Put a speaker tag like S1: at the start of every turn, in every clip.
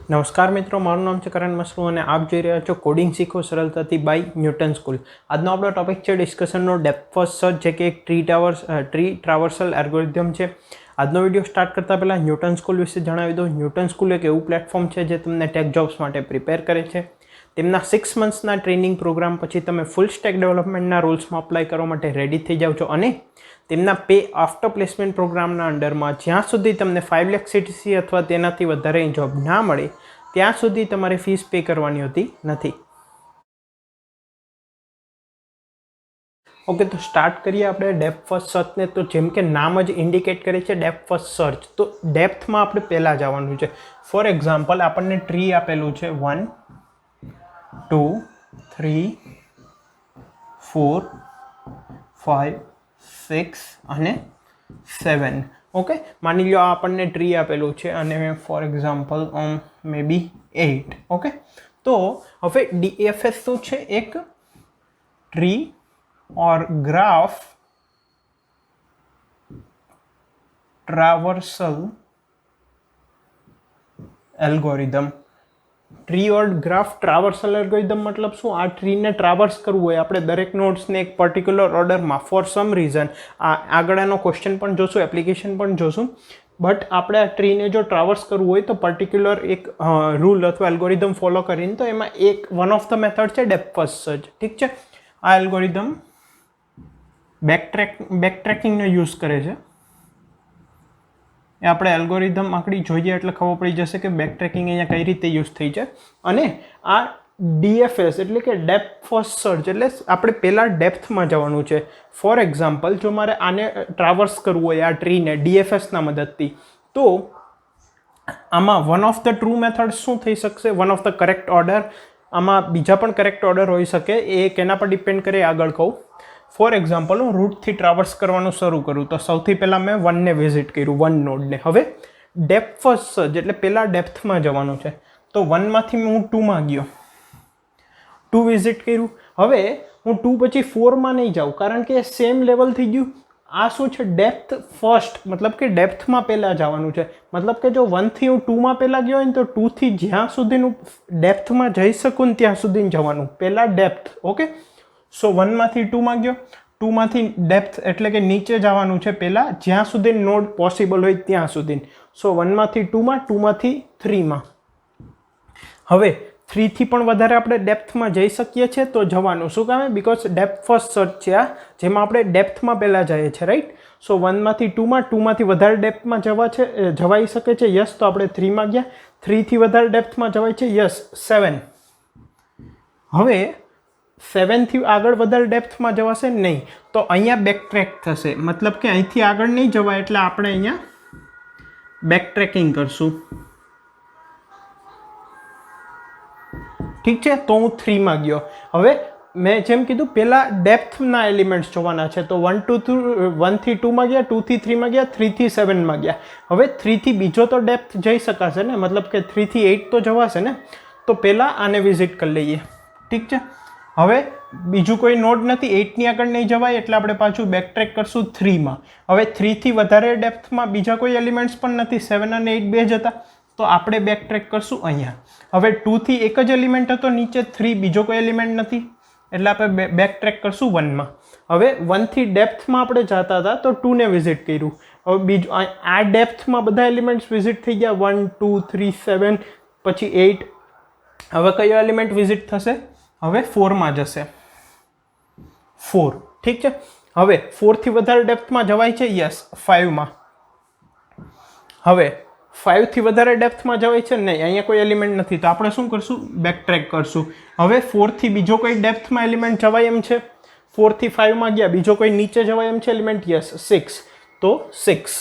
S1: નમસ્કાર મિત્રો, મારું નામ છે કરણ મસરૂ અને આપ જોઈ રહ્યા છો કોડિંગ શીખો સરળતાથી બાય ન્યૂટન સ્કૂલ. આજનો આપણો ટોપિક છે ડિસ્કશનનો ડેપ્થ ફર્સ્ટ સર્ચ, જે કે એક ટ્રી ટ્રાવર્સલ એલ્ગોરિધમ છે. આજનો વિડીયો સ્ટાર્ટ કરતાં પહેલાં ન્યૂટન સ્કૂલ વિશે જણાવી દઉં. ન્યૂટન સ્કૂલ એક એવું પ્લેટફોર્મ છે જે તમને ટેક જોબ્સ માટે પ્રિપેર કરે છે. તેમના 6 મંથ્સના ટ્રેનિંગ પ્રોગ્રામ પછી તમે ફૂલ સ્ટેક ડેવલપમેન્ટના રોલ્સમાં અપ્લાય કરવા માટે રેડી થઈ જાઓ છો અને તેમના પે આફ્ટર પ્લેસમેન્ટ પ્રોગ્રામના અંડરમાં જ્યાં સુધી તમને 5 લાખ CTC અથવા તેનાથી વધારે જોબ ના મળે ત્યાં સુધી તમારે ફીસ પે કરવાની હોતી નથી. ઓકે, તો સ્ટાર્ટ કરીએ આપણે ડેપ્થ ફર્સ્ટ સર્ચને. તો જેમ કે નામ જ ઇન્ડિકેટ કરે છે ડેપ્થ ફર્સ્ટ સર્ચ, તો ડેપ્થમાં આપણે પહેલાં જવાનું છે. ફોર એક્ઝામ્પલ, આપણને ટ્રી આપેલું છે 1 2 3 4 5 6 અને 7. ઓકે, માની લો આપણને ટ્રી આપેલું છે અને for example maybe 8. Okay, તો હવે DFS શું છે? એક tree or graph traversal algorithm. Tree or graph traversal algorithm મતલબ શું? આ ટ્રીને ટ્રાવર્સ કરવું હોય આપણે દરેક નોડ્સને એક પર્ટિક્યુલર ઓર્ડરમાં ફોર સમ રીઝન. આગળ એનો ક્વેશ્ચન પણ જોશું, એપ્લિકેશન પણ જોશું. બટ આપણે આ ટ્રીને જો ટ્રાવર્સ કરવું હોય તો પર્ટિક્યુલર એક રૂલ અથવા એલ્ગોરિધમ ફોલો કરીને, તો એમાં એક વન ઓફ ધ મેથડ છે ડેપ્થ ફર્સ્ટ સર્ચ. ઠીક છે, આ એલ્ગોરિધમ બેકટ્રેકિંગનો યુઝ કરે છે. એ આપણે એલ્ગોરિધમ આંકડી જોઈએ એટલે ખબર પડી જશે કે બેકટ્રેકિંગ અહીંયા કઈ રીતે યુઝ થઈ છે. અને આ DFS એટલે કે ડેપ્થ ફર્સ્ટ સર્ચ એટલે આપણે પહેલાં ડેપ્થમાં જવાનું છે. ફોર એક્ઝામ્પલ, જો મારે આને ટ્રાવર્સ કરવું હોય આ ટ્રીને DFSના મદદથી, તો આમાં one of the true method શું થઈ શકશે? One of the correct order. આમાં બીજા પણ કરેક્ટ ઓર્ડર હોઈ શકે, એ કેના પર ડિપેન્ડ કરે આગળ કહું. ફોર એક્ઝામ્પલ, હું રૂટથી ટ્રાવર્સ કરવાનું શરૂ કરું તો સૌથી પહેલાં મેં 1ને વિઝિટ કર્યું, 1 નોડને. હવે ડેપ્થ ફર્સ્ટ સર્ચ એટલે પહેલાં ડેપ્થમાં જવાનું છે, તો 1માંથી હું 2માં ગયો, 2 વિઝિટ કર્યું. હવે હું 2 પછી 4માં નહીં જાઉં, કારણ કે સેમ લેવલ થઈ ગયું. આ શું છે? ડેપ્થ ફર્સ્ટ, મતલબ કે ડેપ્થમાં પહેલાં જવાનું છે. મતલબ કે જો 1થી હું 2માં પહેલાં ગયો હોય ને, તો 2થી જ્યાં સુધીનું ડેપ્થમાં જઈ શકું ને ત્યાં સુધી જવાનું, પહેલાં ડેપ્થ. ઓકે, સો 1માંથી 2માં ગયો, 2માંથી ડેપ્થ એટલે કે નીચે જવાનું છે પહેલાં, જ્યાં સુધી નોડ પોસિબલ હોય ત્યાં સુધી. સો 1માંથી 2માં, 2માંથી 3માં. હવે 3થી પણ વધારે આપણે ડેપ્થમાં જઈ શકીએ છીએ તો જવાનું. શું કામે? બિકોઝ ડેપ્થ ફર્સ્ટ સર્ચ છે આ, જેમાં આપણે ડેપ્થમાં પહેલાં જઈએ છીએ, રાઈટ? સો 1માંથી 2માં, 2માંથી વધારે ડેપ્થમાં જવાઈ શકે છે, યસ. તો આપણે 3માં ગયા. 3થી વધારે ડેપ્થમાં જવાય છે, યસ, 7. હવે 7થી આગળ વધારે ડેપ્થમાં જવાશે નહીં, તો અહીંયા બેકટ્રેક થશે. મતલબ કે અહીંથી આગળ નહીં જવાય એટલે આપણે અહીંયા બેકટ્રેકિંગ કરશું. ઠીક છે, તો હું 3માં ગયો. હવે મેં જેમ કીધું પહેલાં ડેપ્થના એલિમેન્ટ્સ જોવાના છે, તો 1થી 2માં ગયા, 2થી 3માં ગયા, 3થી 7માં ગયા. હવે 3થી બીજો તો ડેપ્થ જઈ શકાશે ને, મતલબ કે 3થી 8 તો જવાશે ને. તો પહેલાં આને વિઝિટ કરી લઈએ. ઠીક છે, હવે બીજું કોઈ નોડ નથી, 8ની આગળ નહીં જવાય એટલે આપણે પાછું બેકટ્રેક કરશું 3માં. હવે 3થી વધારે ડેપ્થમાં બીજા કોઈ એલિમેન્ટ્સ પણ નથી, 7 અને 8 બે જ હતા, તો આપણે બેકટ્રેક કરશું અહીંયા. હવે 2થી એક જ એલિમેન્ટ હતો નીચે, 3 બીજો કોઈ એલિમેન્ટ નથી એટલે આપણે બેકટ્રેક કરશું 1માં. હવે 1થી ડેપ્થમાં આપણે જતા હતા તો 2ને વિઝિટ કર્યું. હવે બીજું આ ડેપ્થમાં બધા એલિમેન્ટ્સ વિઝિટ થઈ ગયા, 1 2 3 7 પછી 8. હવે કયો એલિમેન્ટ વિઝિટ થશે? હવે 4માં જશે, 4. ઠીક છે, હવે 4થી વધારે ડેપ્થમાં જવાય છે, યસ, 5માં. હવે 5થી વધારે ડેપ્થમાં જવાય છે નહીં, અહીંયા કોઈ એલિમેન્ટ નથી, તો આપણે શું કરશું? બેકટ્રેક કરશું. હવે 4થી બીજો કોઈ ડેપ્થમાં એલિમેન્ટ જવાય એમ છે, 4થી 5માં ગયા, બીજો કોઈ નીચે જવાય એમ છે એલિમેન્ટ, યસ, 6. તો 6.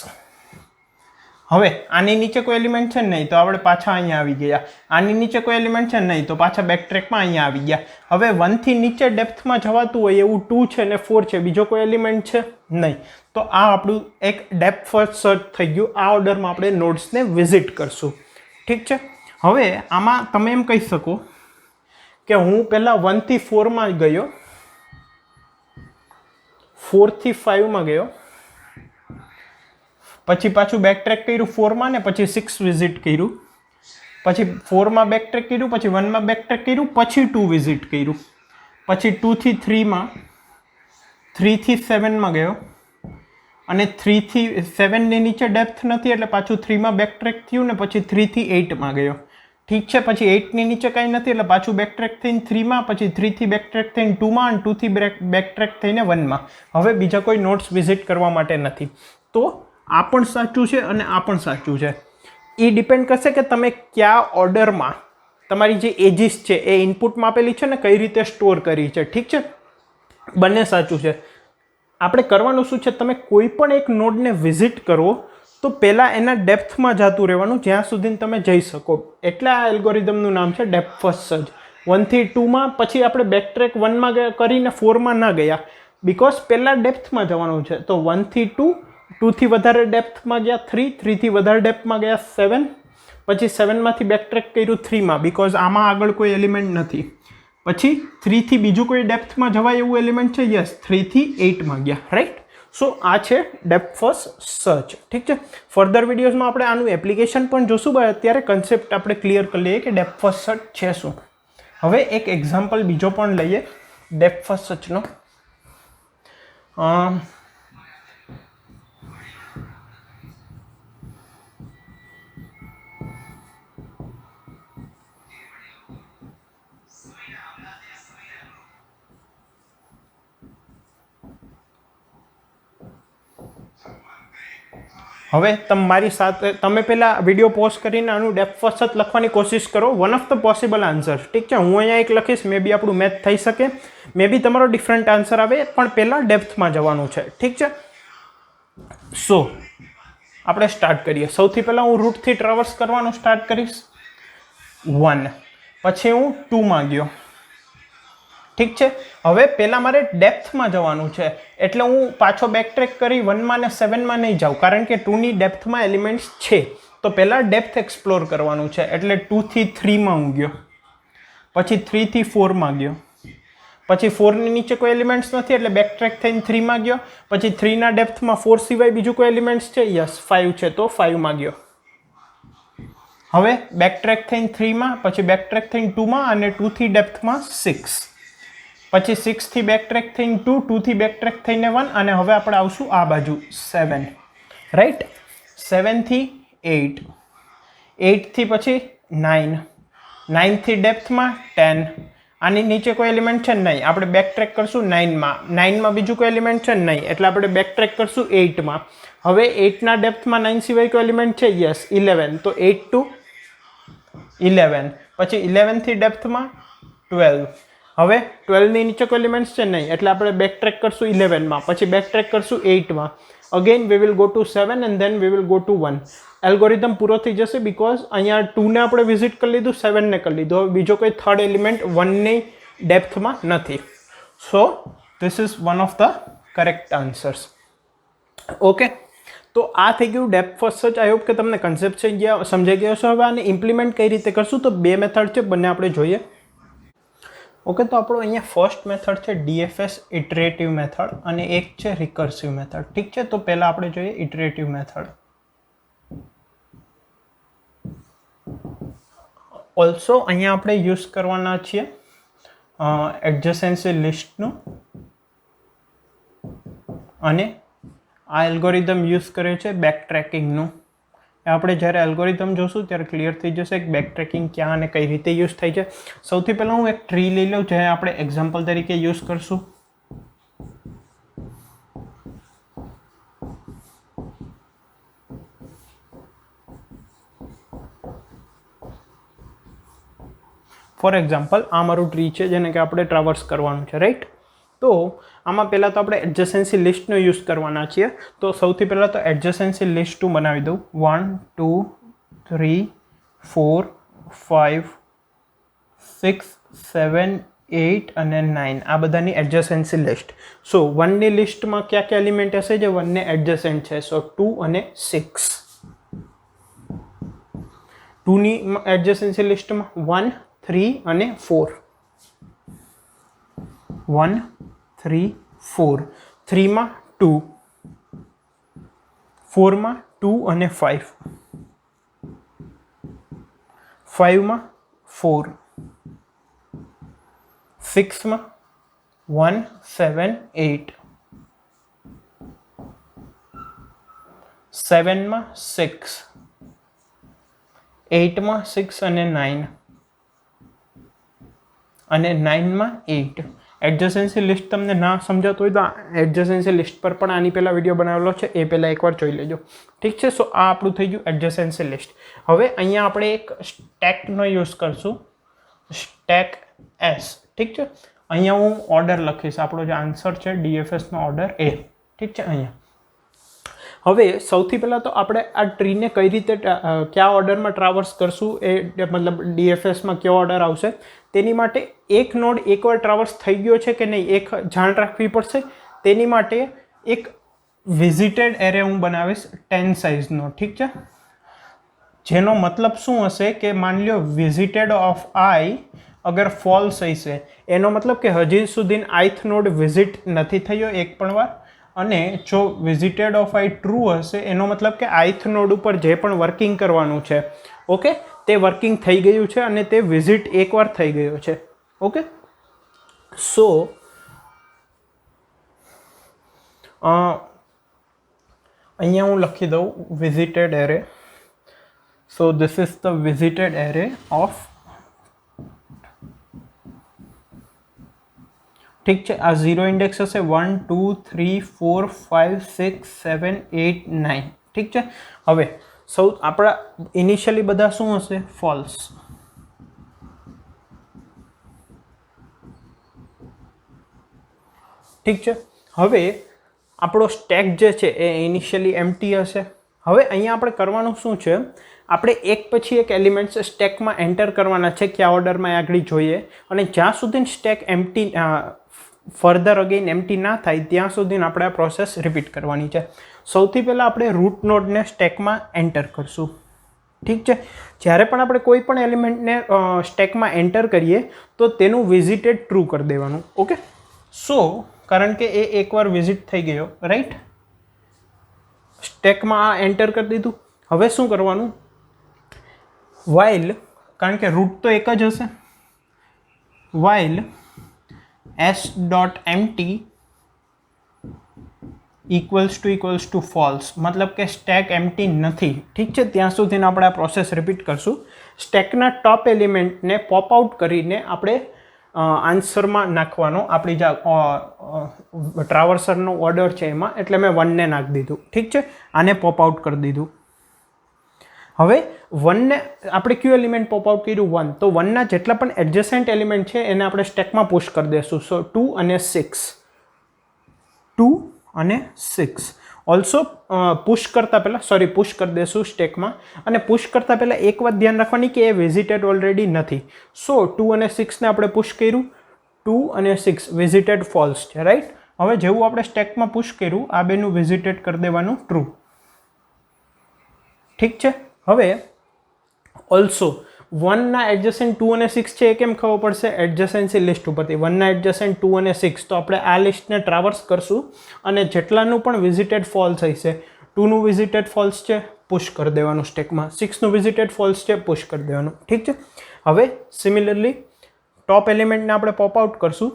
S1: હવે આની નીચે કોઈ એલિમેન્ટ છે નહીં, તો આપણે પાછા અહીંયા આવી ગયા. આની નીચે કોઈ એલિમેન્ટ છે નહીં, તો પાછા બેકટ્રેકમાં અહીંયા આવી ગયા. હવે 1થી નીચે ડેપ્થમાં જવાતું હોય એવું 2 છે ને 4 છે, બીજો કોઈ એલિમેન્ટ છે નહીં, તો આ આપણું એક ડેપ્થ ફર્સ્ટ સર્ચ થઈ ગયું. આ ઓર્ડરમાં આપણે નોડ્સને વિઝિટ કરશું. ઠીક છે, હવે આમાં તમે એમ કહી શકો કે હું પહેલાં 1થી 4માં ગયો, 4થી 5માં ગયો, પછી પાછું બેક ટ્રેક કર્યું 4 માં ને પછી 6 વિઝિટ કર્યું, પછી 4માં બેક ટ્રેક કર્યું, પછી 1માં બેક ટ્રેક કર્યું, પછી 2 વિઝિટ કર્યું, પછી 2 થી 3માં, 3 થી 7માં ગયો, અને 3 થી 7ની નીચે ડેપ્થ નથી એટલે પાછું 3માં બેક ટ્રેક થયું ને પછી 3 થી 8માં ગયો. ઠીક છે, પછી 8ની નીચે કાંઈ નથી એટલે પાછું બેક ટ્રેક થઈને 3માં, પછી 3 થી બેક ટ્રેક થઈને 2માં, અને 2 થી બેક ટ્રેક થઈને 1માં. હવે બીજા કોઈ નોટ્સ વિઝિટ કરવા માટે નથી. તો આ પણ સાચું છે અને આ પણ સાચું છે. એ ડિપેન્ડ કરશે કે તમે કયા ઓર્ડરમાં તમારી જે એજીસ છે એ ઇનપુટમાં આપેલી છે ને કઈ રીતે સ્ટોર કરી છે. ઠીક છે, બંને સાચું છે. આપણે કરવાનું શું છે, તમે કોઈ પણ એક નોડને વિઝિટ કરો તો પહેલાં એના ડેપ્થમાં જતું રહેવાનું જ્યાં સુધી તમે જઈ શકો. એટલે આ એલ્ગોરિધમનું નામ છે ડેપ્થ ફર્સ્ટ સર્ચ. 1 થી 2માં પછી આપણે બેક ટ્રેક 1માં કરીને 4માં ના ગયા, બિકોઝ પહેલાં ડેપ્થમાં જવાનું છે. તો 1 થી 2, 2 થી વધારે ડેપ્થમાં ગયા 3, 3 થી વધારે ડેપ્થમાં ગયા 7, પછી 7માંથી બેક ટ્રેક કર્યું 3માં, બિકોઝ આમાં આગળ કોઈ એલિમેન્ટ નથી. પછી 3 થી બીજું કોઈ ડેપ્થમાં જવાય એવું એલિમેન્ટ છે, યસ, 3 થી 8માં ગયા, રાઈટ. સો આ છે ડેપ્થ ફર્સ્ટ સર્ચ. ઠીક છે, ફર્ધર વિડીયોઝમાં આપણે આનું એપ્લિકેશન પણ જોશું, પણ અત્યારે કન્સેપ્ટ આપણે ક્લિયર કરી લઈએ કે ડેપ્થ ફર્સ્ટ સર્ચ છે શું. હવે એક એક્ઝામ્પલ બીજો પણ લઈએ ડેપ્થ ફર્સ્ટ સર્ચનો. હવે તમારી સાથે તમે પહેલાં વિડીયો પોઝ કરીને આનું ડેપ્થ ફર્સ્ટ સર્ચ લખવાની કોશિશ કરો. One of the possible answer. ઠીક છે, હું અહીંયા એક લખીશ, મે બી આપણું મેથ થઈ શકે, મે બી તમારો ડિફરન્ટ આન્સર આવે, પણ પહેલાં ડેપ્થમાં જવાનું છે. ઠીક છે, સો આપણે સ્ટાર્ટ કરીએ. સૌથી પહેલાં હું રૂટથી ટ્રાવર્સ કરવાનું સ્ટાર્ટ કરીશ 1, પછી હું 2માં ગયો. ઠીક છે, હવે પહેલાં મારે ડેપ્થમાં જવાનું છે એટલે હું પાછો બેક ટ્રેક કરી 1માં ને 7માં નહીં જાઉં, કારણ કે 2ની ડેપ્થમાં એલિમેન્ટ્સ છે. તો પહેલાં ડેપ્થ એક્સપ્લોર કરવાનું છે એટલે 2 થી 3માં હું ગયો, પછી 3 થી 4માં ગયો, પછી 4ની નીચે કોઈ એલિમેન્ટ્સ નથી એટલે બેક ટ્રેક થઈને 3માં ગયો, પછી 3ના ડેપ્થમાં 4 સિવાય બીજું કોઈ એલિમેન્ટ્સ છે, યસ 5 છે, તો 5માં ગયો. હવે બેક ટ્રેક થઈને 3માં, પછી બેક ટ્રેક થઈને 2માં, અને 2 થી ડેપ્થમાં 6, પછી 6 થી બેક ટ્રેક થઈને 2, 2 થી બેક ટ્રેક થઈને 1, અને હવે આપણે આવશું આ બાજુ 7, રાઈટ. 7 થી 8, 8 થી પછી 9, 9 થી ડેપ્થમાં 10, આની નીચે કોઈ એલિમેન્ટ છે નહીં, આપણે બેક ટ્રેક કરશું 9માં, 9માં બીજું કોઈ એલિમેન્ટ છે નહીં એટલે આપણે બેક ટ્રેક કરશું 8માં. હવે 8ના ડેપ્થમાં 9 સિવાય કોઈ એલિમેન્ટ છે, યસ 11, તો 8 to 11, પછી 11 થી ડેપ્થમાં 12. હવે 12ની નીચે કોઈ એલિમેન્ટ્સ છે નહીં એટલે આપણે બેક ટ્રેક કરશું 11માં, પછી બેક ટ્રેક કરશું 8માં. Again we will go to 7 and then we will go to 1. Algorithm પૂરો થઈ જશે બિકોઝ અહીંયા 2ને આપણે વિઝિટ કરી લીધું, 7ને કરી લીધું. હવે બીજો કોઈ થર્ડ એલિમેન્ટ 1ની ડેપ્થમાં નથી. So this is one of the correct answers. Okay, તો આ થઈ ગયું depth first search. I hope કે તમને કન્સેપ્ટ સમજાઈ ગયો છે. હવે આને ઇમ્પ્લિમેન્ટ કઈ રીતે કરશું, તો બે મેથડ છે, બંને આપણે જોઈએ. ઓકે, તો આપણો અહીંયા ફર્સ્ટ મેથડ છે DFS ઇટરેટિવ મેથડ અને એક છે રિકર્સિવ મેથડ. ઠીક છે, તો પહેલાં આપણે જોઈએ ઇટરેટિવ મેથડ. ઓલ્સો અહીંયા આપણે યુઝ કરવાના છીએ એડજસન્સી લિસ્ટનું, અને આ એલ્ગોરિધમ યુઝ કરે છે બેક ટ્રેકિંગનું. આપણે જ્યારે એલ્ગોરિધમ જોશું ત્યારે ક્લિયર થઈ જશે કે બેક ટ્રેકિંગ ક્યાં અને કઈ રીતે યુઝ થાય છે. સૌથી પહેલાં હું એક ટ્રી લઈ લઉં જે આપણે એક્ઝામ્પલ તરીકે યુઝ કરશું. ફોર એક્ઝામ્પલ આ મારું ટ્રી છે જેને કે આપણે ટ્રાવર્સ કરવાનું છે, રાઈટ. તો આમાં પહેલાં તો આપણે એડજસન્સી લિસ્ટનો યુઝ કરવાના છીએ. તો સૌથી પહેલાં તો એડજસન્સી લિસ્ટ હું બનાવી દઉં. 1 2 3 4 5 6 7 8 અને 9 આ બધાની એડજસન્સી લિસ્ટ. સો 1ની લિસ્ટમાં કયા કયા એલિમેન્ટ હશે જે 1ને એડજસન્ટ છે? સો 2 અને 6. 2ની એડજસન્સી લિસ્ટમાં 1 3 અને 4. 1 3 4. 3માં 2, 4માં 2 અને 5, 5 માં 4, 6 માં 1 7 8, 7 માં 6, 8 માં 6 અને 9, અને 9 માં 8. એડજસન્સી લિસ્ટ તમને ના સમજાતું હોય તો એડજસન્સી લિસ્ટ પર પણ આની પહેલાં વિડીયો બનાવેલો છે, એ પહેલાં એકવાર જોઈ લેજો. ઠીક છે. સો આ આપણું થઈ ગયું એડજસન્સી લિસ્ટ. હવે અહીંયા આપણે એક સ્ટેકનો યુઝ કરશું, સ્ટેક એસ. ઠીક છે. અહીંયા હું ઓર્ડર લખીશ, આપણો જે આન્સર છે DFSનો ઓર્ડર એ. ઠીક છે. અહીંયા હવે સૌથી પહેલાં તો આપણે આ ટ્રીને કઈ રીતે કયા ઓર્ડરમાં ટ્રાવર્સ કરશું, એ મતલબ DFSમાં કયો ઓર્ડર આવશે તેની માટે એક નોડ એકવાર ટ્રાવર્સ થઈ ગયો છે કે નહીં એક જાણ રાખવી પડશે. તેની માટે એક વિઝિટેડ એરે હું બનાવીશ 10 સાઇઝનો. ઠીક છે. જેનો મતલબ શું હશે કે માની લો વિઝિટેડ ઓફ આઈ અગર ફોલ્સ હશે, એનો મતલબ કે હજી સુધી ith નોડ વિઝિટ નથી થયો એક પણ વાર, અને જો વિઝિટેડ ઓફ આઈ ટ્રુ હશે એનો મતલબ કે ith નોડ ઉપર જે પણ વર્કિંગ કરવાનું છે, ઓકે, તે વર્કિંગ થઈ ગયું છે અને તે વિઝિટ એકવાર થઈ ગયો છે. ઓકે. સો અહીંયા હું લખી દઉં visited array. So this is the visited array of, ઠીક છે, આ 0 ઇન્ડેક્સ હશે 1 2 3 4 5 6 7 8 9. ઠીક છે. હવે આપણા ઇનિશિયલી બધા શું હશે? ફોલ્સ. ઠીક છે. હવે આપણો સ્ટેક જે છે એ ઇનિશિયલી એમ્પ્ટી હશે. હવે અહીંયા આપણે કરવાનું શું છે, આપણે એક પછી એક એલિમેન્ટ્સ સ્ટેકમાં એન્ટર કરવાના છે, કયા ઓર્ડરમાં આગળ જોઈએ, અને જ્યાં સુધી stack empty further again empty ના થાય ત્યાં સુધી આપણે આ પ્રોસેસ રિપીટ કરવાની છે. સૌથી પહેલાં આપણે રૂટ નોડને સ્ટેકમાં એન્ટર કરશું. ઠીક છે. જ્યારે પણ આપણે કોઈ પણ એલિમેન્ટને સ્ટેકમાં એન્ટર કરીએ તો તેનું વિઝિટેડ ટ્રુ કરી દેવાનું. ઓકે. સો કારણ કે એ એકવાર વિઝિટ થઈ ગયો, રાઈટ, સ્ટેકમાં આ એન્ટર કરી દીધું. હવે શું કરવાનું, વાઇલ, કારણ કે રૂટ તો એક જ હશે, while s.empty equals to false, મતલબ કે સ્ટેક એમ્પ્ટી નથી. ઠીક છે. ત્યાં સુધીને આપણે આ પ્રોસેસ રિપીટ કરશું. સ્ટેકના ટોપ એલિમેન્ટને પોપ આઉટ કરીને આપણે આન્સરમાં નાખવાનો, આપણી જે ટ્રાવર્સરનો ઓર્ડર છે એમાં, એટલે મેં 1 ને નાખી દીધું. ઠીક છે. આને પોપ આઉટ કરી દીધું. હવે 1 ને આપણે કયું એલિમેન્ટ પોપ આઉટ કર્યું? 1. તો 1ના જેટલા પણ એડજસન્ટ એલિમેન્ટ છે એને આપણે સ્ટેકમાં પુશ કરી દઈશું. સો 2 અને 6, 2 અને 6 ઓલ્સો પુશ કરતાં પહેલાં પુશ કરી દઈશું સ્ટેકમાં. અને પુશ કરતાં પહેલાં એક વાત ધ્યાન રાખવાની કે એ વિઝિટેડ ઓલરેડી નથી. સો 2 અને 6ને આપણે પુશ કર્યું, 2 અને 6 વિઝિટેડ ફોલ્સ છે, રાઈટ. હવે જેવું આપણે સ્ટેકમાં પુશ કર્યું, આ બેનું વિઝિટેડ કરી દેવાનું ટ્રુ. ઠીક છે. હવે ઓલ્સો 1ના એડજસન્ટ 2 અને 6 છે એ કેમ ખબર પડશે? એડજસન્સી લિસ્ટ ઉપરથી 1ના એડજસન્ટ 2 અને 6, તો આપણે આ લિસ્ટને ટ્રાવર્સ કરશું અને જેટલાનું પણ વિઝિટેડ ફોલ્સ હશે, 2નું વિઝિટેડ ફોલ્સ છે પુશ કરી દેવાનું સ્ટેકમાં, 6નું વિઝિટેડ ફોલ્સ છે પુશ કરી દેવાનું. ઠીક છે. હવે સિમિલરલી ટોપ એલિમેન્ટને આપણે પોપ આઉટ કરશું.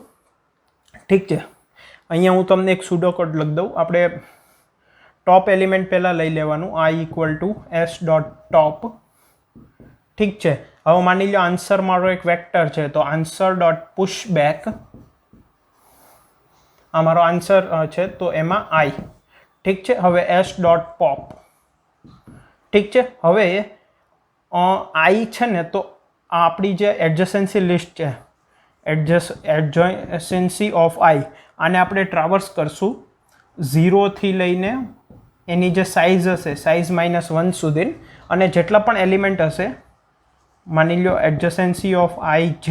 S1: ઠીક છે. અહીંયા હું તમને એક સુડો કોડ લખી દઉં. આપણે ટોપ એલિમેન્ટ પહેલાં લઈ લેવાનું, i ઇક્વલ ટુ s.top. ઠીક છે. હવે માની લો આન્સર મારો એક વેક્ટર છે, તો આન્સર ડોટ પુશ બેક, આ મારો આન્સર છે, તો એમાં i. ઠીક છે. હવે s.pop. ઠીક છે. હવે i છે ને, તો આ આપણી જે એડજસન્સી લિસ્ટ છે, એડજસન્સી ઓફ i, આને આપણે ટ્રાવર્સ કરશું 0 થી લઈને એની જે સાઇઝ હશે, સાઇઝ -1 સુધી, અને જેટલા પણ એલિમેન્ટ હશે, માની લો એડજસન્સી ઓફ i j.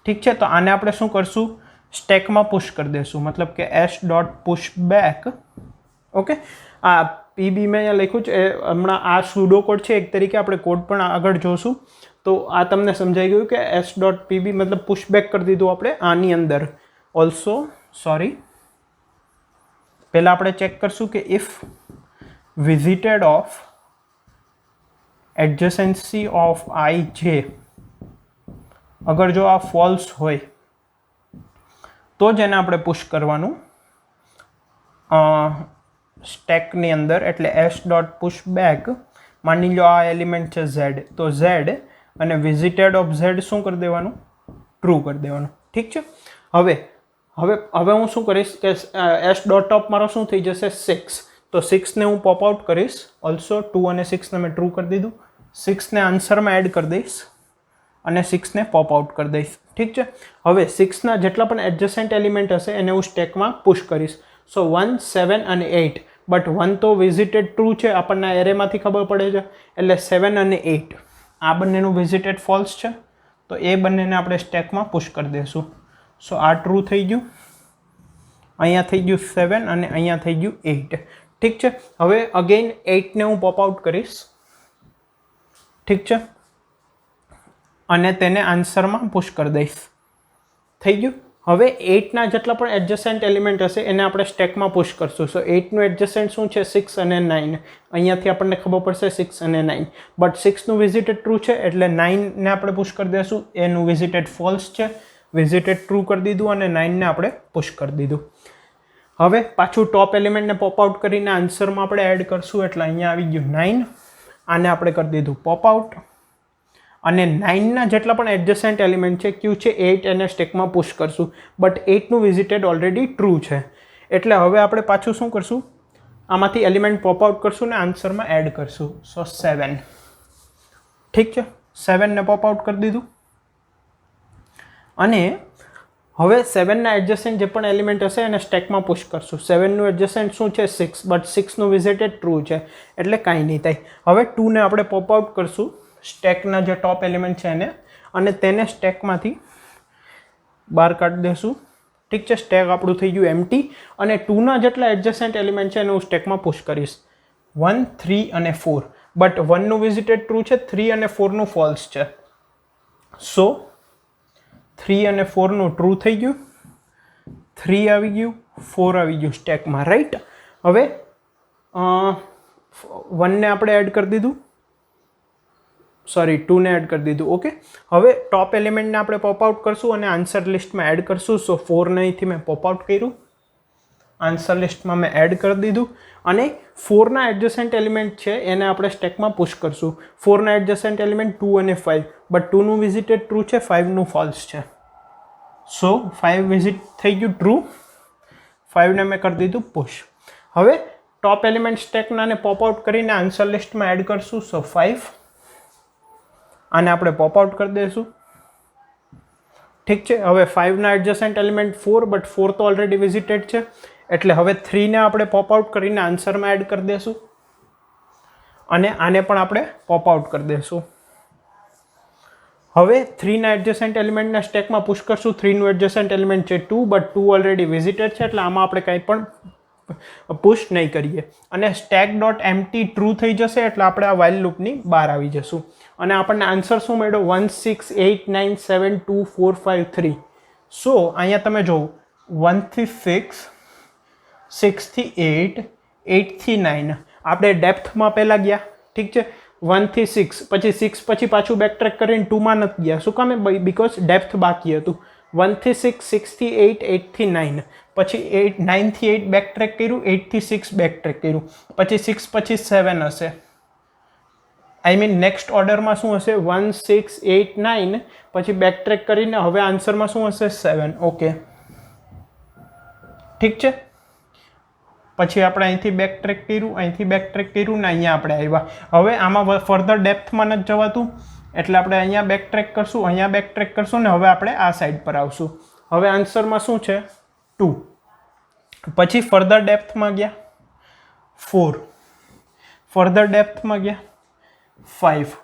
S1: ઠીક છે. તો આને આપણે શું કરશું? સ્ટેકમાં પુશ કરી દઈશું, મતલબ કે s.pushback. ઓકે. આ પીબી મેં અહીંયા લખ્યું છે, હમણાં આ સુડો કોડ છે એક તરીકે, આપણે કોડ પણ આગળ જોશું. તો આ તમને સમજાઈ ગયું કે s.pb મતલબ પુશબેક કરી દીધું આપણે આની અંદર. ઓલ્સો પહેલાં આપણે ચેક કરશું કે ઇફ વિઝિટેડ ઓફ એડજસન્સી ઓફ આઈ જે અગર જો આ ફોલ્સ હોય તો જ એને આપણે પુશ કરવાનું સ્ટેકની અંદર, એટલે એસ ડોટ પુશ બેક. માની લો આ એલિમેન્ટ છે ઝેડ, તો ઝેડ અને વિઝિટેડ ઓફ ઝેડ શું કરી દેવાનું? ટ્રુ કરી દેવાનું. ઠીક છે. હવે હવે હવે હું શું કરીશ કે એસ ડોટ ટોપ મારો શું થઈ જશે? 6. તો 6ને હું પોપ આઉટ કરીશ. ઓલ્સો 2 અને 6ને મેં ટ્રુ કરી દીધું. 6ને આન્સરમાં એડ કરી દઈશ અને 6ને પોપ આઉટ કરી દઈશ. ઠીક છે. હવે 6ના જેટલા પણ એડજસન્ટ એલિમેન્ટ હશે એને હું સ્ટેકમાં પુશ કરીશ. સો 1, 7 અને 8. બટ 1 તો વિઝિટેડ ટ્રુ છે, આપણને એરેમાંથી ખબર પડે છે, એટલે 7 અને 8 આ બંનેનું વિઝિટેડ ફોલ્સ છે. તો એ બંનેને આપણે સ્ટેકમાં પુશ કરી દઈશું. સો આ ટ્રુ થઈ ગયું, અહીંયા થઈ ગયું 7 અને અહીંયા થઈ ગયું 8. ઠીક છે. હવે અગેઇન 8ને હું પોપ આઉટ કરીશ. ઠીક છે. અને તેને આન્સરમાં પુશ કરી દઈશ. થઈ ગયું. હવે 8ના જેટલા પણ એડજસન્ટ એલિમેન્ટ હશે એને આપણે સ્ટેકમાં પુશ કરશું. સો 8નું એડજસન્ટ શું છે? 6 અને 9. અહીંયાથી આપણને ખબર પડશે 6 અને 9. બટ 6નું વિઝિટેડ ટ્રુ છે એટલે 9ને આપણે પુશ કરી દઈશું. એનું વિઝિટેડ ફોલ્સ છે, વિઝિટેડ ટ્રુ કરી દીધું અને 9ને આપણે પુશ કરી દીધું. હવે પાછું ટોપ એલિમેન્ટને પોપ આઉટ કરીને આન્સરમાં આપણે એડ કરશું, એટલે અહીંયા આવી ગયું 9. આને આપણે કરી દીધું પોપ આઉટ. અને 9ના જેટલા પણ એડજસન્ટ એલિમેન્ટ છે ક્યુ છે 8 એને સ્ટેકમાં પુશ કરશું. બટ 8નું વિઝિટેડ ઓલરેડી ટ્રુ છે, એટલે હવે આપણે પાછું શું કરશું? આમાંથી એલિમેન્ટ પોપ આઉટ કરશું ને આન્સરમાં એડ કરશું. સો 7. ઠીક છે. 7ને પોપ આઉટ કરી દીધું. અને હવે 7ના એડજસન્ટ જે પણ એલિમેન્ટ હશે એને સ્ટેકમાં પુશ કરશું. 7નું એડજસન્ટ શું છે? 6. બટ 6નું વિઝિટેડ ટ્રુ છે, એટલે કાંઈ નહીં થાય. હવે 2ને આપણે પોપ આઉટ કરશું સ્ટેકના જે ટોપ એલિમેન્ટ છે એને, અને તેને સ્ટેકમાંથી બહાર કાઢી દઈશું. ઠીક છે. સ્ટેક આપણું થઈ ગયું એમ્પ્ટી. અને 2ના જેટલા એડજસન્ટ એલિમેન્ટ છે એને હું સ્ટેકમાં પુશ કરીશ. 1, 3 અને 4. બટ 1નું વિઝિટેડ ટ્રુ છે, 3 અને 4નું ફોલ્સ છે. સો 3 અને 4નું ટ્રુ થઈ ગયું. 3 આવી ગયું, 4 આવી ગયું સ્ટેકમાં, રાઈટ. હવે 1ને આપણે એડ કરી દીધું, સોરી 2ને એડ કરી દીધું. ઓકે. હવે ટોપ એલિમેન્ટને આપણે પોપ આઉટ કરશું અને આન્સર લિસ્ટમાં એડ કરશું. સો 4ને અહીંથી મેં પોપ આઉટ કર્યું, આન્સર લિસ્ટમાં મેં એડ કરી દીધું. અને 4ના એડજસન્ટ એલિમેન્ટ છે એને આપણે સ્ટેકમાં પુશ કરશું. 4ના એડજસન્ટ એલિમેન્ટ 2 અને 5. બટ 2નું વિઝિટેડ ટ્રુ છે, 5નું ફોલ્સ છે. સો 5 વિઝિટ થઈ ગયું ટ્રુ. 5ને મેં કરી દીધું પુશ. હવે ટોપ એલિમેન્ટ સ્ટેકનાને પોપ આઉટ કરીને આન્સર લિસ્ટમાં એડ કરશું. સો 5. આને આપણે પોપ આઉટ કરી દઈશું. ઠીક છે. હવે 5ના એડજસન્ટ એલિમેન્ટ 4, બટ 4 તો ઓલરેડી વિઝિટેડ છે, એટલે હવે 3ને આપણે પોપ આઉટ કરીને આન્સરમાં એડ કરી દઈશું. અને આને પણ આપણે પોપ આઉટ કરી દઈશું. હવે 3ના એડજસન્ટ એલિમેન્ટના સ્ટેકમાં પુશ કરશું. 3નું એડજસન્ટ એલિમેન્ટ છે 2, બટ 2 ઓલરેડી વિઝિટેડ છે, એટલે આમાં આપણે કંઈ પણ પુશ નહીં કરીએ. અને સ્ટેક ડોટ એમ્પ્ટી ટ્રુ થઈ જશે, એટલે આપણે આ વાઇલ લૂપની બહાર આવી જશું. અને આપણને આન્સર શું મળ્યો? 1, 6, 8, 9, 7, 2, 4, 5, 3. સો અહીંયા તમે જોવો 1 થી 6, 6 થી 8, 8 થી 9. આપણે ડેપ્થમાં પહેલાં ગયા. ઠીક છે. 1 થી 6, પછી 6 પછી પાછું બેક ટ્રેક કરીને 2માં નથી ગયા. શું કામે? બિકોઝ ડેપ્થ બાકી હતું. 1 થી 6, 6 થી 8, 8 થી 9. પછી 9 થી 8 બેક ટ્રેક કર્યું, 8 થી 6 બેક ટ્રેક કર્યું, પછી 6 પછી 7 હશે. આઈ મીન નેક્સ્ટ ઓર્ડરમાં શું હશે? 1, 6, 8, 9. પછી બેક ટ્રેક કરીને હવે આન્સરમાં શું હશે? 7. ઓકે. ઠીક છે. પછી આપણે અહીંથી બેક ટ્રેક કર્યું, અહીંથી બેક ટ્રેક કર્યું ને અહીંયા આપણે આવ્યા. હવે આમાં ફર્ધર ડેપ્થમાં નથી જવાતું, એટલે આપણે અહીંયા બેક ટ્રેક કરશું, અહીંયા બેક ટ્રેક કરશું ને હવે આપણે આ સાઈડ પર આવશું. હવે આન્સરમાં શું છે? 2. પછી ફર્ધર ડેપ્થમાં ગયા 4, ફર્ધર ડેપ્થમાં ગયા 5.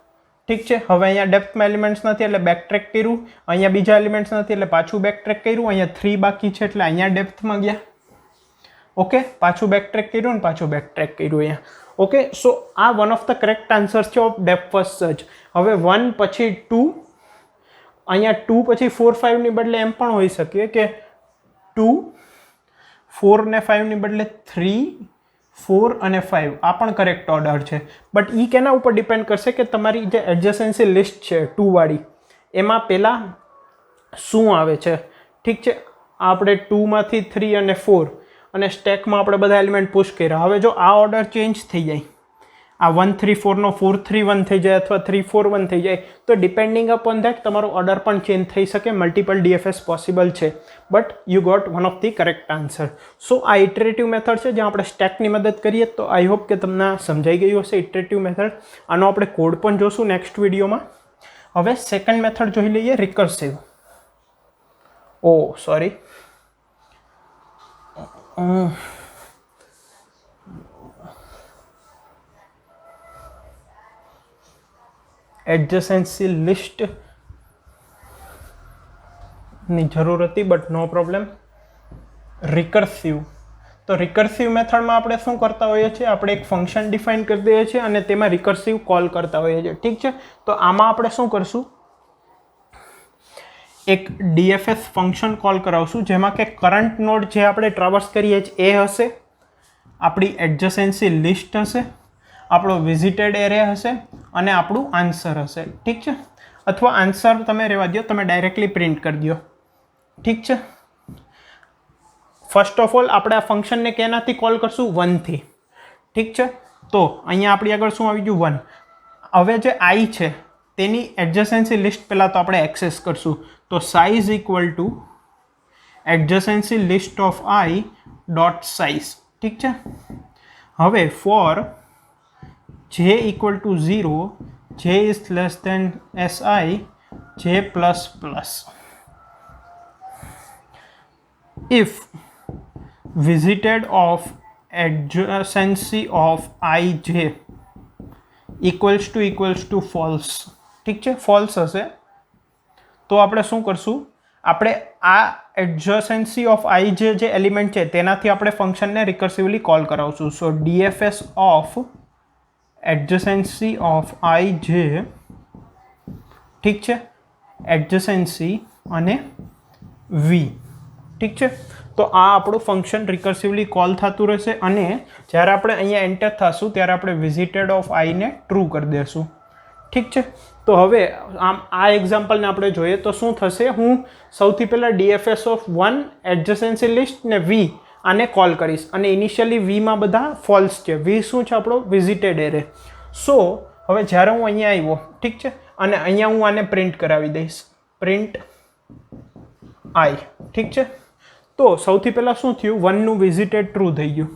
S1: ઠીક છે. હવે અહીંયા ડેપ્થમાં એલિમેન્ટ્સ નથી એટલે બેક ટ્રેક કર્યું, અહીંયા બીજા એલિમેન્ટ્સ નથી એટલે પાછું બેક ટ્રેક કર્યું, અહીંયા 3 બાકી છે એટલે અહીંયા ડેપ્થમાં ગયા. ઓકે. પાછું બેક ટ્રેક કર્યું ને પાછું બેક ટ્રેક કર્યું અહીંયા. ઓકે. સો આ one of the correct answers છે ઓફ ડેપ્થ ફર્સ્ટ સર્ચ. હવે 1 પછી 2, અહીંયા 2 પછી 4, 5ની બદલે એમ પણ હોઈ શકે કે 2, 4 ને 5ની બદલે 3, 4 અને 5 આ પણ કરેક્ટ ઓર્ડર છે, બટ એ કેના ઉપર ડિપેન્ડ કરશે કે તમારી જે એડજસન્સી લિસ્ટ છે 2 વાળી એમાં પહેલાં શું આવે છે. ઠીક છે, આપણે 2માંથી 3 અને 4 અને સ્ટેકમાં આપણે બધા એલિમેન્ટ પુશ કર્યા. હવે જો આ ઓર્ડર ચેન્જ થઈ જાય, આ 1 3 4નો 4 3 1 થઈ જાય અથવા 3 4 1 થઈ જાય, તો ડિપેન્ડિંગ અપોન ધેટ તમારો ઓર્ડર પણ ચેન્જ થઈ શકે. મલ્ટિપલ DFS પોસિબલ છે, but you got one of the correct answer. So આ ઇટરેટિવ મેથડ છે જ્યાં આપણે સ્ટેકની મદદ કરીએ. તો આઈ હોપ કે તમને સમજાઈ ગયું હશે ઇટરેટિવ મેથડ. આનો આપણે કોડ પણ જોશું નેક્સ્ટ વિડીયોમાં. હવે સેકન્ડ મેથડ જોઈ લઈએ, રિકર્સિવ. સોરી, એડજસન્સી લિસ્ટ ની જરૂર હતી, બટ નો પ્રોબ્લેમ. રિકર્સિવ. તો રિકર્સિવ મેથડમાં આપણે શું કરતા હોઈએ છીએ, આપણે એક ફંક્શન ડિફાઇન કરી દઈએ છીએ અને તેમાં રિકર્સિવ કોલ કરતા હોઈએ છીએ. ઠીક છે, તો આમાં આપણે શું કરશું, એક DFS ફંક્શન કોલ કરાવશું જેમાં કે કરંટ નોડ જે આપણે ટ્રાવર્સ કરીએ છીએ એ હશે, આપણી એડજસન્સી લિસ્ટ હશે, આપણો વિઝિટેડ એરે હશે અને આપણું આન્સર હશે. ઠીક છે, અથવા આન્સર તમે રહેવા દો, તમે ડાયરેક્ટલી પ્રિન્ટ કરી દો. ઠીક છે, ફર્સ્ટ ઓફ ઓલ આપણે આ ફંક્શનને કેનાથી કોલ કરશું, 1થી. ઠીક છે, તો અહીંયા આપણી આગળ શું આવી ગયું, 1. હવે જે આઈ છે તેની એડજસન્સી લિસ્ટ પહેલાં તો આપણે એક્સેસ કરશું. તો size equal to adjacency list of i dot size. ઠીક છે, હવે for j equal to 0, j is less than si, j plus plus. If visited of adjacency of ij equals to false. ઠીક છે, false હશે તો આપણે શું કરશું, આપણે આ એડજસન્સી ઓફ આઈ જે એલિમેન્ટ છે તેનાથી આપણે ફંક્શનને રિકર્સિવલી કોલ કરાવશું. So DFS of adjacency of ij, ઠીક છે, એડજસન્સી અને v. ઠીક છે, તો આ આપણું ફંક્શન રિકર્સિવલી કોલ થતું રહેશે અને જ્યારે આપણે અહીંયા એન્ટર થશું ત્યારે આપણે વિઝિટેડ ઓફ આઈને ટ્રુ કરી દઈશું. ઠીક છે, તો હવે આ એક્ઝામ્પલને આપણે જોઈએ તો શું થશે, હું સૌથી પહેલાં DFS ઓફ 1 એડજસન્સી લિસ્ટ ને v આને કોલ કરીશ અને ઇનિશિયલી વીમાં બધા ફોલ્સ છે. વી શું છે, આપણો વિઝિટેડ એરે. સો હવે જ્યારે હું અહીંયા આવ્યો, ઠીક છે, અને અહીંયા હું આને પ્રિન્ટ કરાવી દઈશ, પ્રિન્ટ આઈ. ઠીક છે, તો સૌથી પહેલાં શું થયું, 1નું વિઝિટેડ ટ્રુ થઈ ગયું.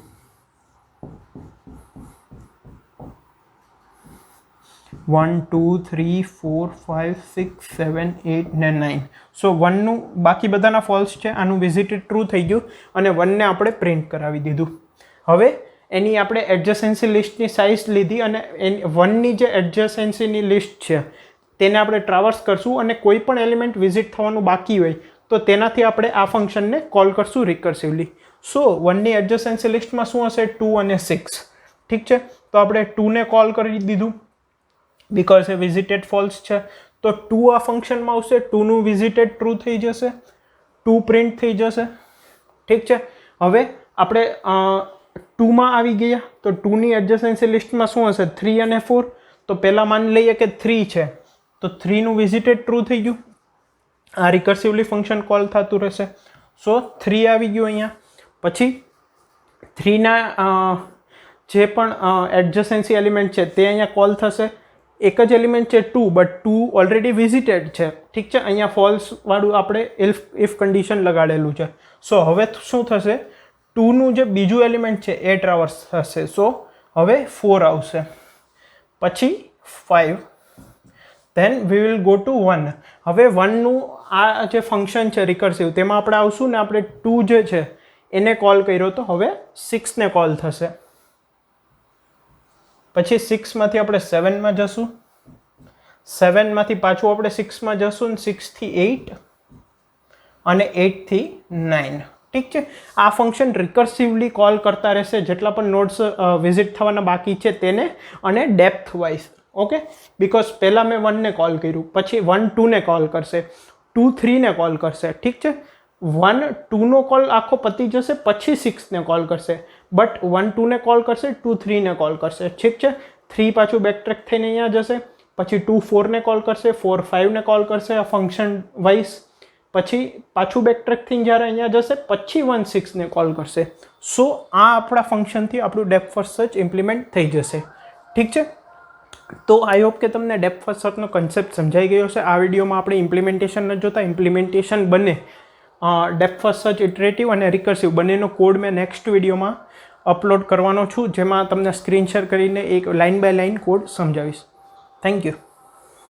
S1: 1 2 3 4 5 6 7 8 ને 9. સો 1નું બાકી બધાના ફોલ્સ છે, આનું વિઝિટેડ ટ્રુ થઈ ગયું અને 1ને આપણે પ્રિન્ટ કરાવી દીધું. હવે એની આપણે એડજસન્સી લિસ્ટની સાઇઝ લીધી અને 1ની જે એડજસન્સીની લિસ્ટ છે તેને આપણે ટ્રાવર્સ કરશું અને કોઈ પણ એલિમેન્ટ વિઝિટ થવાનું બાકી હોય તો તેનાથી આપણે આ ફંક્શનને કોલ કરશું રિકર્સિવલી. સો 1ની એડજસન્સી લિસ્ટમાં શું હશે, 2 અને 6. ઠીક છે, તો આપણે 2ને કોલ કરી દીધું બિકોઝ એ વિઝિટેડ ફોલ્સ છે. તો 2 આ ફંક્શનમાં આવશે, 2નું વિઝિટેડ ટ્રુ થઈ જશે, 2 પ્રિન્ટ થઈ જશે. ઠીક છે, હવે આપણે 2માં આવી ગયા તો 2ની એડજસન્સી લિસ્ટમાં શું હશે, 3 અને 4. તો પહેલાં માની લઈએ કે 3 છે તો 3નું વિઝિટેડ ટ્રુ થઈ ગયું, આ રિકર્સિવલી ફંક્શન કોલ થતું રહેશે. સો 3 આવી ગયું અહીંયા. પછી 3ના જે પણ એડજસન્સી એલિમેન્ટ છે તે અહીંયા કોલ થશે. એક જ એલિમેન્ટ છે 2, બટ 2 ઓલરેડી વિઝિટેડ છે. ઠીક છે, અહીંયા ફોલ્સ વાળું આપણે ઇફ કન્ડિશન લગાડેલું છે. સો હવે શું થશે, 2નું જે બીજું એલિમેન્ટ છે એ ટ્રાવર્સ થશે. સો હવે 4 આવશે, પછી 5, than we will go to 1. હવે 1નું આ જે ફંક્શન છે રિકર્સિવ તેમાં આપણે આવશું ને આપણે 2 જે છે એને કોલ કર્યો તો હવે 6ને કોલ થશે. પછી 6માંથી આપણે 7માં જશું, 7માંથી પાછું આપણે 6માં જશું, 6થી 8 અને 8થી 9. ઠીક છે, આ ફંક્શન રિકર્સિવલી કોલ કરતા રહેશે જેટલા પણ નોડ્સ વિઝિટ થવાના બાકી છે તેને અને ડેપ્થ વાઇઝ. ઓકે, બિકોઝ પહેલાં મેં 1ને કોલ કર્યું, પછી 1 2ને કોલ કરશે, 2 3ને કોલ કરશે. ઠીક છે, 1 2નો કોલ આખો પતી જશે પછી 6ને કોલ કરશે, બટ 1 2 ને કોલ કરશે, 2 3 ને કોલ કરશે, ઠીક છે. 3 પાછું બેકટ્રેક થઈને અહીંયા જશે, પછી 2 4 ને કોલ કરશે, 4 5 ને કોલ કરશે આ ફંક્શન વાઇઝ, પછી પાછું બેકટ્રેક થઈને જ્યારે અહીંયા જશે પછી 1 6 ને કોલ કરશે. સો આ આપણા ફંક્શનથી આપણું ડેપ્થ ફર્સ્ટ સર્ચ ઇમ્પ્લિમેન્ટ થઈ જશે, ઠીક છે. તો આઈ હોપ કે તમને ડેપ્થ ફર્સ્ટ સર્ચનો કન્સેપ્ટ સમજાઈ ગયો છે. આ વિડીયોમાં આપણે ઇમ્પ્લિમેન્ટેશન ન જોતા, ઇમ્પ્લિમેન્ટેશન બંને ડેપ્થ ફર્સ્ટ સર્ચ ઇટરેટિવ અને રિકર્સિવ બંનેનો કોડ મેં નેક્સ્ટ વિડીયોમાં અપલોડ કરવાનો છું, જેમાં તમને સ્ક્રીન શેર કરીને એક લાઇન બાય લાઇન કોડ સમજાવીશ. Thank you.